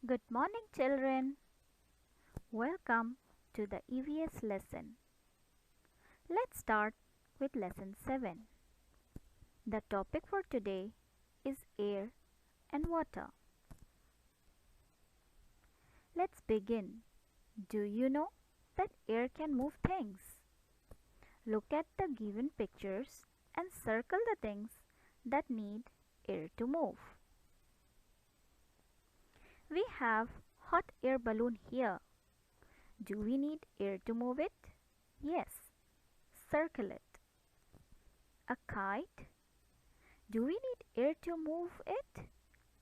Good morning, children. Welcome to the EVS lesson. Let's start with lesson 7. The topic for today is air and water. Let's begin. Do you know that air can move things? Look at the given pictures and circle the things that need air to move. We have hot air balloon here. Do we need air to move it? Yes. Circle it. A kite. Do we need air to move it?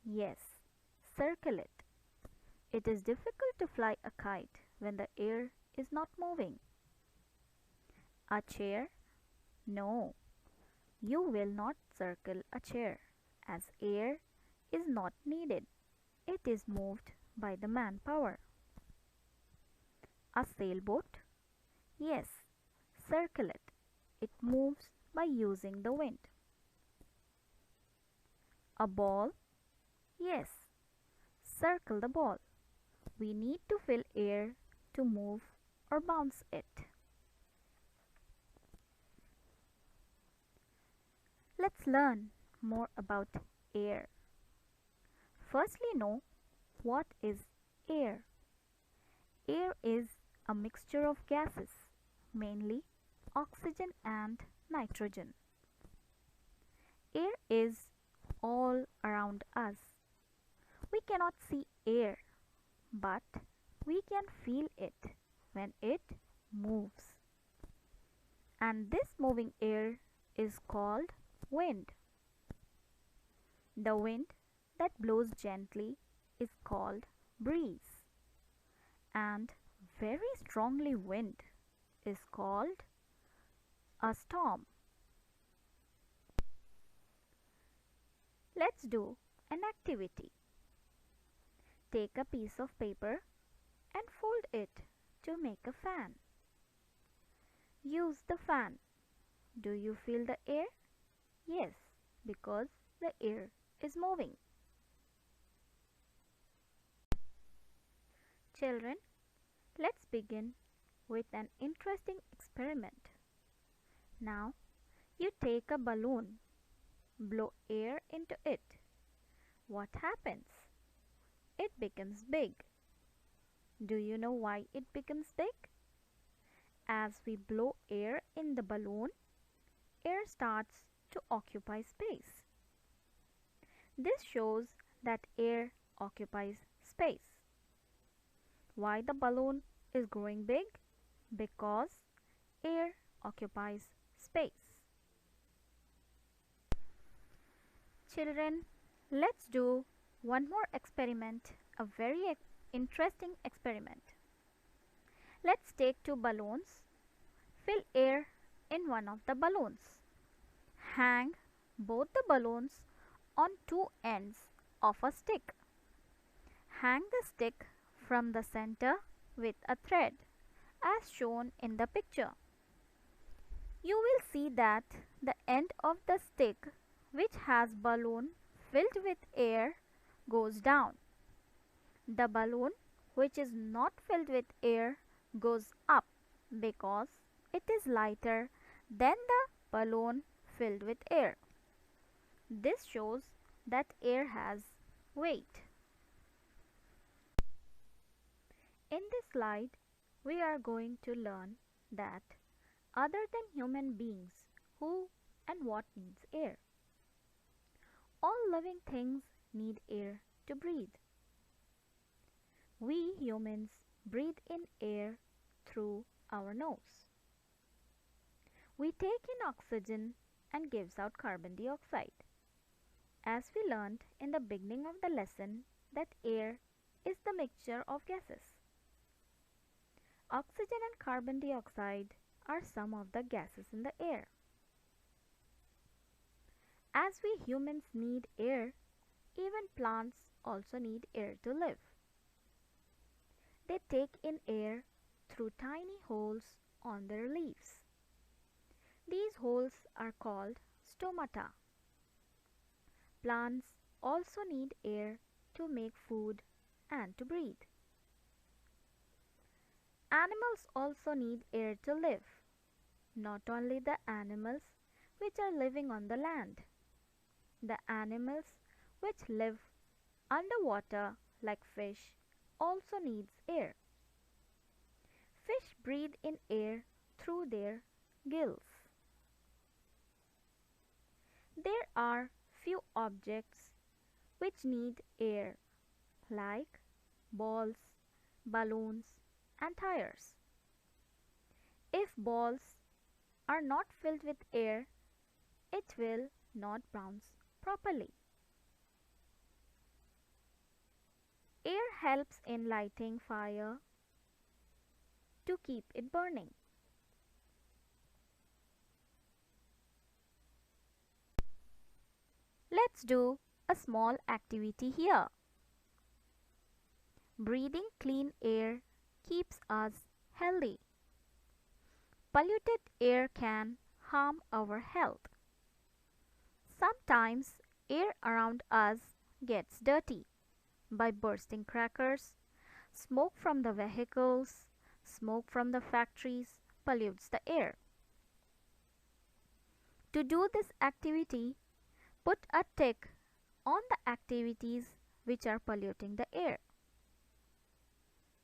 Yes. Circle it. It is difficult to fly a kite when the air is not moving. A chair? No. You will not circle a chair as air is not needed. It is moved by the manpower. A sailboat? Yes. Circle it. It moves by using the wind. A ball? Yes. Circle the ball. We need to fill air to move or bounce it. Let's learn more about air. Firstly, know what is air. Air is a mixture of gases, mainly oxygen and nitrogen. Air is all around us. We cannot see air, but we can feel it when it moves. And this moving air is called wind. The wind that blows gently is called breeze, and very strongly wind is called a storm. Let's do an activity. Take a piece of paper and fold it to make a fan. Use the fan. Do you feel the air? Yes, because the air is moving. Children, let's begin with an interesting experiment. Now, you take a balloon, blow air into it. What happens? It becomes big. Do you know why it becomes big? As we blow air in the balloon, air starts to occupy space. This shows that air occupies space. Why the balloon is growing big? Because air occupies space. Children, let's do one more experiment, a very interesting experiment. Let's take two balloons, fill air in one of the balloons. Hang both the balloons on two ends of a stick. Hang the stick from the center with a thread as shown in the picture. You will see that the end of the stick which has balloon filled with air goes down. The balloon which is not filled with air goes up because it is lighter than the balloon filled with air. This shows that air has weight. In this slide, we are going to learn that other than human beings, who and what needs air? All living things need air to breathe. We humans breathe in air through our nose. We take in oxygen and gives out carbon dioxide. As we learned in the beginning of the lesson that air is the mixture of gases. Oxygen and carbon dioxide are some of the gases in the air. As we humans need air, even plants also need air to live. They take in air through tiny holes on their leaves. These holes are called stomata. Plants also need air to make food and to breathe. Animals also need air to live, not only the animals which are living on the land. The animals which live underwater like fish also needs air. Fish breathe in air through their gills. There are few objects which need air like balls, balloons and tires. If balls are not filled with air, it will not bounce properly. Air helps in lighting fire to keep it burning. Let's do a small activity here. Breathing clean air keeps us healthy. Polluted air can harm our health. Sometimes air around us gets dirty by bursting crackers. Smoke from the vehicles, smoke from the factories pollutes the air. To do this activity, put a tick on the activities which are polluting the air.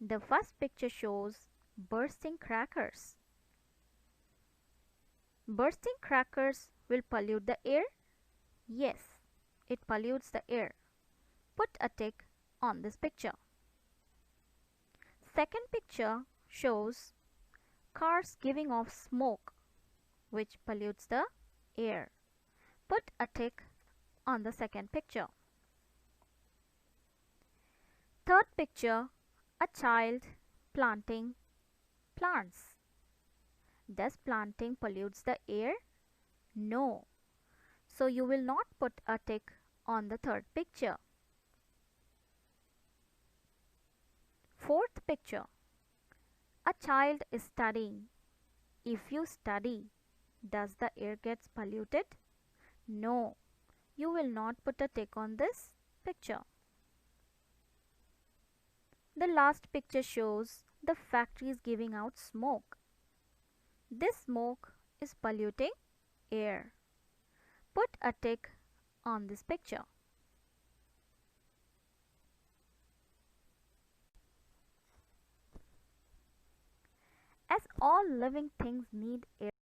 The first picture shows bursting crackers. Bursting crackers will pollute the air? Yes, it pollutes the air. Put a tick on this picture. Second picture shows cars giving off smoke which pollutes the air. Put a tick on the second picture. Third picture, a child planting plants. Does planting pollutes the air? No. So you will not put a tick on the third picture. Fourth picture, a child is studying. If you study, does the air gets polluted? No. You will not put a tick on this picture. The last picture shows the factories giving out smoke. This smoke is polluting air. Put a tick on this picture. As all living things need air,